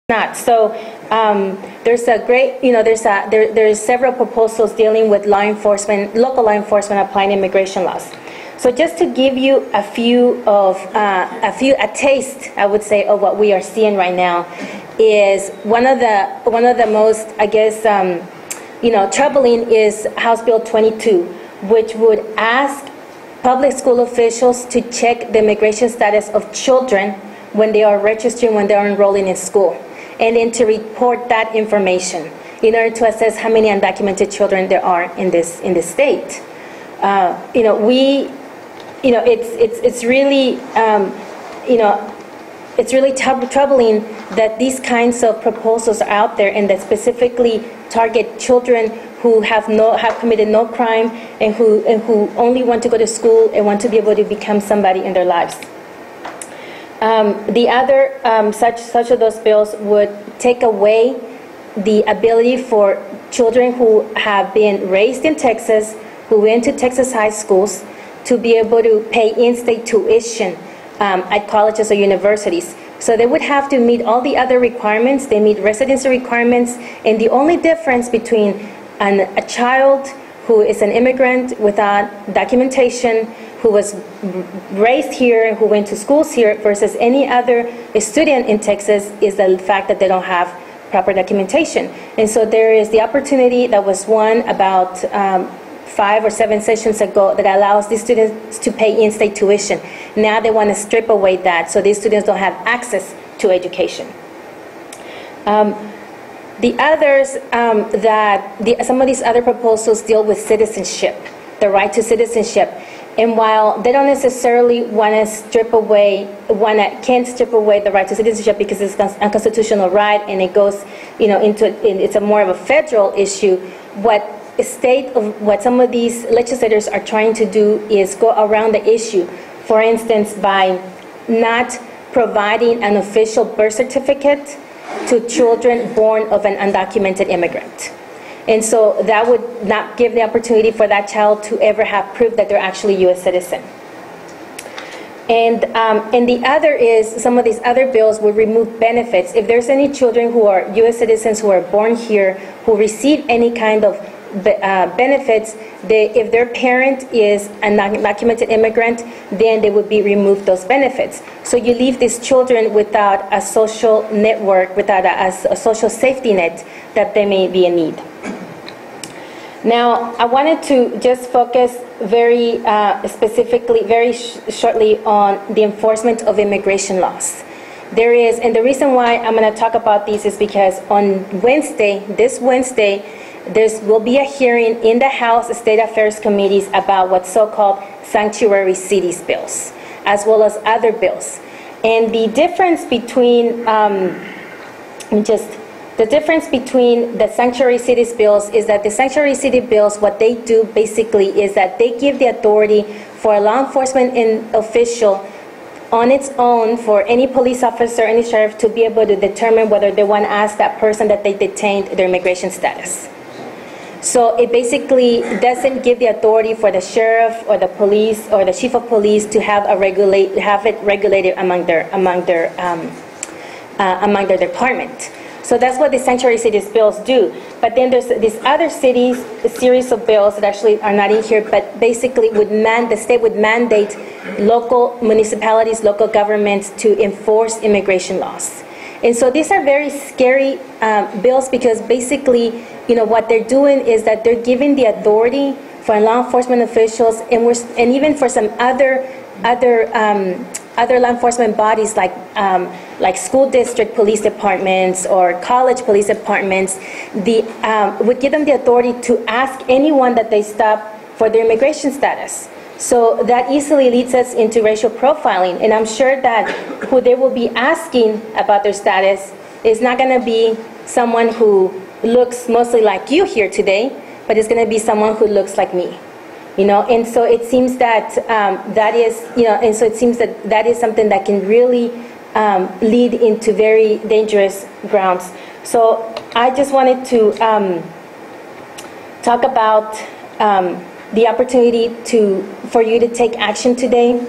not. So there's a great, there's several proposals dealing with law enforcement, local law enforcement applying immigration laws. So just to give you a taste, I would say, of what we are seeing right now, is one of the most, I guess, troubling is House Bill 22, which would ask public school officials to check the immigration status of children when they are registering, when they are enrolling in school, and then to report that information in order to assess how many undocumented children there are in this state. It's really troubling that these kinds of proposals are out there and that specifically target children who have committed no crime and who only want to go to school and want to be able to become somebody in their lives. The other such of those bills would take away the ability for children who have been raised in Texas, who went to Texas high schools, to be able to pay in-state tuition at colleges or universities. So they would have to meet all the other requirements. They meet residency requirements, and the only difference between a child who is an immigrant without documentation, who was raised here, who went to schools here, versus any other student in Texas is the fact that they don't have proper documentation. And so there is the opportunity that was won about 5 or 7 sessions ago that allows these students to pay in-state tuition. Now they want to strip away that so these students don't have access to education. The others, some of these other proposals deal with citizenship, the right to citizenship. And while they don't necessarily want to can't strip away the right to citizenship because it's a constitutional right and it goes, it's a more of a federal issue, what some of these legislators are trying to do is go around the issue. For instance, by not providing an official birth certificate to children born of an undocumented immigrant. And so that would not give the opportunity for that child to ever have proof that they're actually a U.S. citizen. And the other is some of these other bills will remove benefits. If there's any children who are U.S. citizens who are born here who receive any kind of benefits, if their parent is an undocumented immigrant, then they would be removed those benefits. So you leave these children without a social network, without a social safety net that they may be in need. Now, I wanted to just focus very specifically, very shortly on the enforcement of immigration laws. And the reason why I'm going to talk about these is because on this Wednesday, there will be a hearing in the House State Affairs Committees about what's so-called sanctuary cities bills, as well as other bills. And the difference between the sanctuary cities bills is that the sanctuary city bills, what they do basically is that they give the authority for a law enforcement official on its own, for any police officer, any sheriff, to be able to determine whether they want to ask that person that they detained their immigration status. So it basically doesn't give the authority for the sheriff or the police or the chief of police to have it regulated among their department. So that's what the sanctuary cities bills do. But then there's these other cities, a series of bills that actually are not in here, but basically the state would mandate local municipalities, local governments to enforce immigration laws. And so these are very scary bills because basically, what they're doing is that they're giving the authority for law enforcement officials and even for some other law enforcement bodies like school district police departments or college police departments, would give them the authority to ask anyone that they stop for their immigration status. So that easily leads us into racial profiling, and I'm sure that who they will be asking about their status is not going to be someone who looks mostly like you here today, but it's going to be someone who looks like me. And so it seems that that is something that can really lead into very dangerous grounds. So I just wanted to talk about the opportunity for you to take action today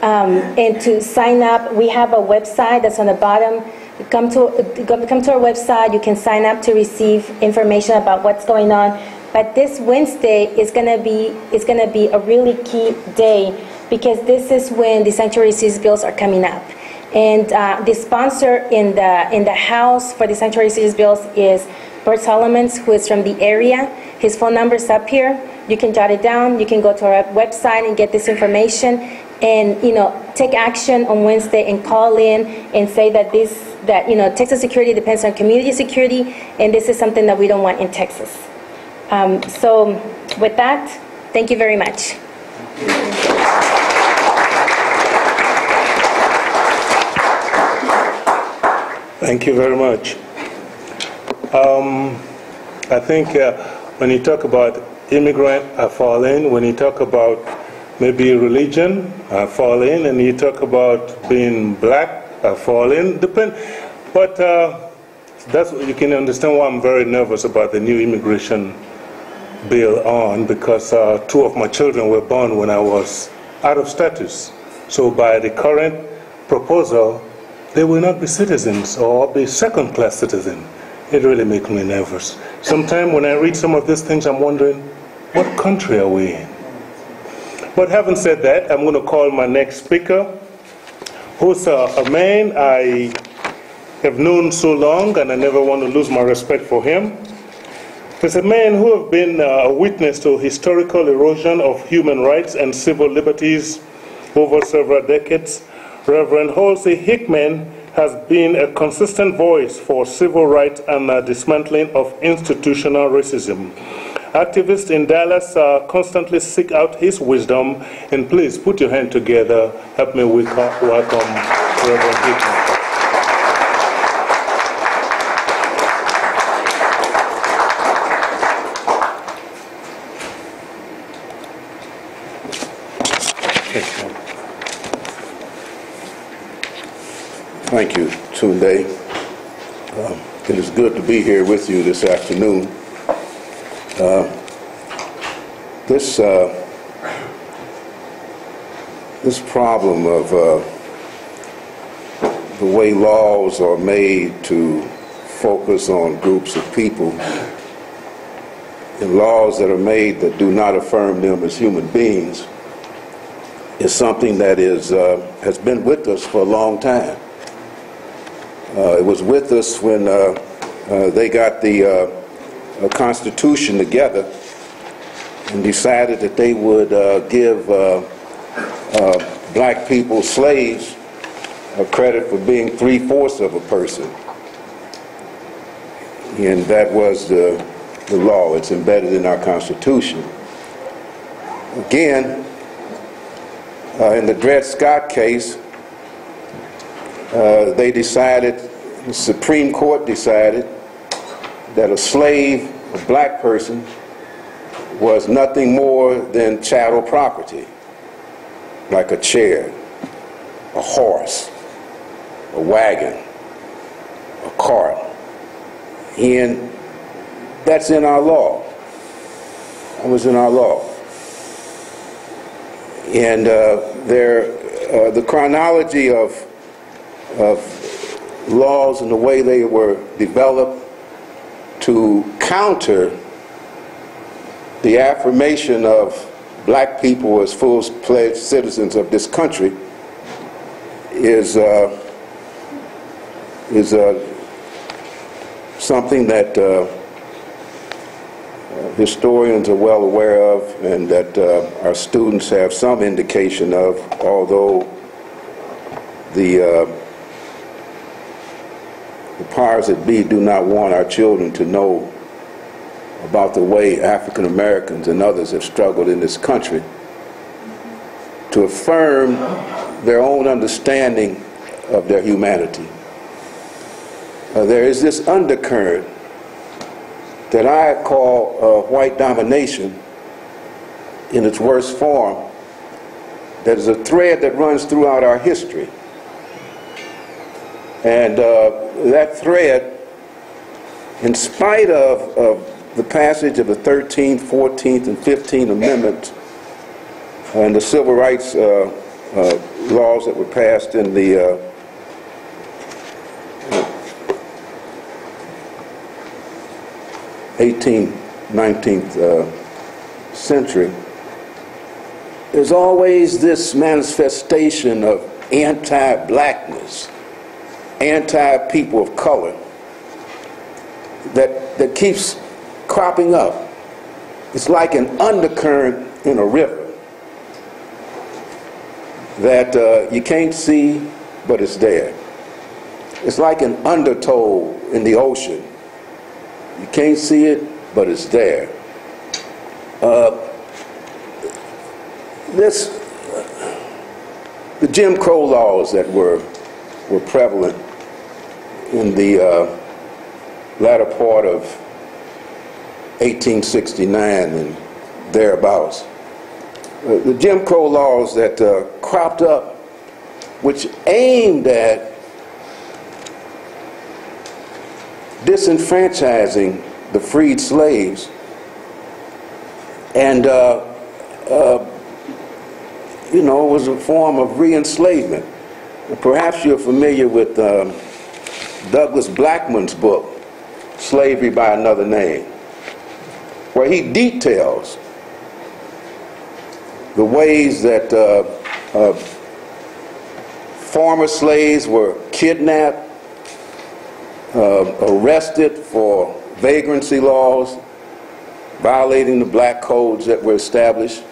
and to sign up. We have a website that's on the bottom come to our website. You can sign up to receive information about what's going on. But this Wednesday is going to be a really key day, because this is when the sanctuary cities bills are coming up. And the sponsor in the House for the sanctuary cities bills is Bert Solomons, who is from the area. His phone number is up here. You can jot it down. You can go to our website and get this information, and take action on Wednesday and call in and say that Texas security depends on community security, and this is something that we don't want in Texas. So with that, thank you very much. Thank you very much. I think when you talk about immigrant, I fall in. When you talk about maybe religion, I fall in. And you talk about being black, I fall in. But that's you can understand why I'm very nervous about the new immigration bill because two of my children were born when I was out of status. So by the current proposal, they will not be citizens or be second-class citizens. It really makes me nervous. Sometimes when I read some of these things, I'm wondering, what country are we in? But having said that, I'm going to call my next speaker, who's a man I have known so long, and I never want to lose my respect for him. He's a man who has been a witness to historical erosion of human rights and civil liberties over several decades. Reverend Halsey Hickman has been a consistent voice for civil rights and dismantling of institutional racism. Activists in Dallas constantly seek out his wisdom, and please put your hand together. Help me welcome Reverend Hickman. Thank you, Tunde. It is good to be here with you this afternoon. This problem of the way laws are made to focus on groups of people, and laws that are made that do not affirm them as human beings, is something that has been with us for a long time. It was with us when they got the Constitution together and decided that they would give black people, slaves, credit for being 3/4 of a person. And that was the law. It's embedded in our Constitution. Again, in the Dred Scott case, the Supreme Court decided that a slave, a black person, was nothing more than chattel property, like a chair, a horse, a wagon, a cart. And that's in our law. That was in our law. And the chronology of laws and the way they were developed to counter the affirmation of black people as full-fledged citizens of this country is something that historians are well aware of, and that our students have some indication of, although the powers that be do not want our children to know about the way African Americans and others have struggled in this country to affirm their own understanding of their humanity. There is this undercurrent that I call white domination in its worst form, that is a thread that runs throughout our history. And that thread, in spite of the passage of the 13th, 14th, and 15th Amendments and the civil rights laws that were passed in the 18th, 19th century, there's always this manifestation of anti-blackness, anti-people of color that keeps cropping up. It's like an undercurrent in a river that you can't see, but it's there. It's like an undertow in the ocean. You can't see it, but it's there. The Jim Crow laws that were prevalent in the latter part of 1869 and thereabouts. The Jim Crow laws that cropped up, which aimed at disenfranchising the freed slaves and you know, was a form of re-enslavement. Perhaps you're familiar with Douglas Blackmun's book, Slavery by Another Name, where he details the ways that former slaves were kidnapped, arrested for vagrancy laws, violating the black codes that were established,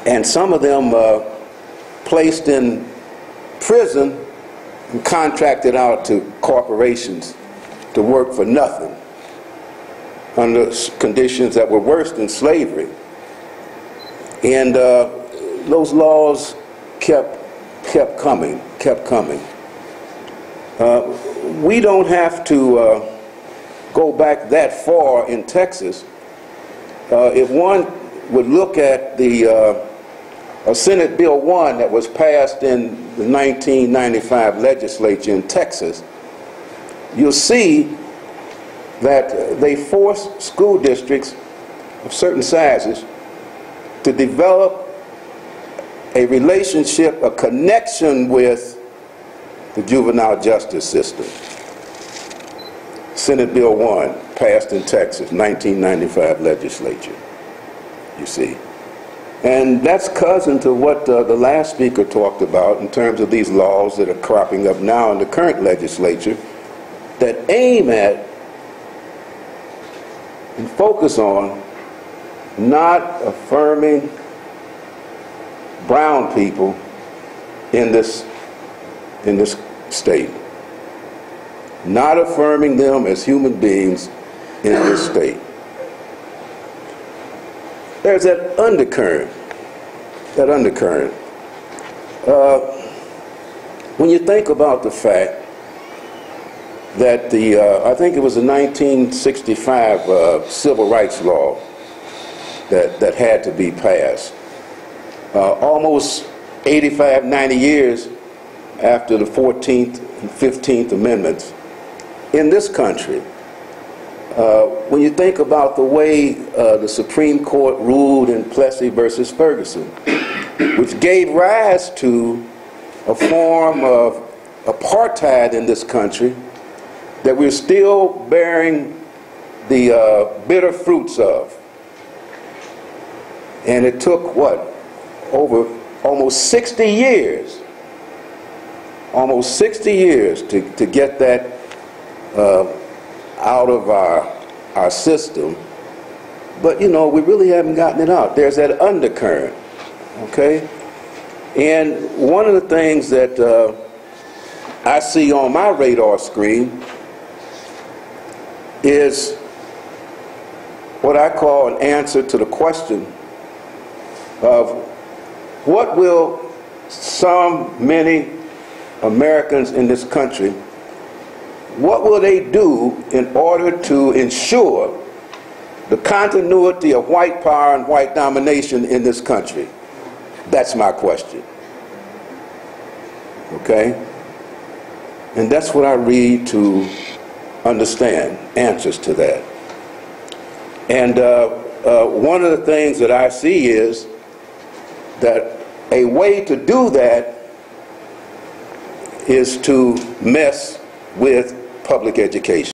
and some of them placed in prison and contracted out to corporations to work for nothing under conditions that were worse than slavery. And those laws kept coming. We don't have to go back that far in Texas. If one would look at the Senate Bill 1 that was passed in the 1995 legislature in Texas, you'll see that they forced school districts of certain sizes to develop a relationship, a connection with the juvenile justice system. Senate Bill 1, passed in Texas, 1995 legislature, you see. And that's cousin to what the last speaker talked about in terms of these laws that are cropping up now in the current legislature that aim at and focus on not affirming brown people in this state, not affirming them as human beings in this state. There's that undercurrent. When you think about the fact that I think it was the 1965 civil rights law that had to be passed, almost 85, 90 years after the 14th and 15th Amendments in this country, when you think about the way the Supreme Court ruled in Plessy versus Ferguson, which gave rise to a form of apartheid in this country that we're still bearing the bitter fruits of. And it took, what, over almost 60 years, to get that out of our system. But, you know, we really haven't gotten it out. There's that undercurrent, okay? And one of the things that I see on my radar screen is what I call an answer to the question of what will many Americans in this country, what will they do in order to ensure the continuity of white power and white domination in this country? That's my question. Okay? And that's what I read to understand answers to that. And one of the things that I see is that a way to do that is to mess with public education.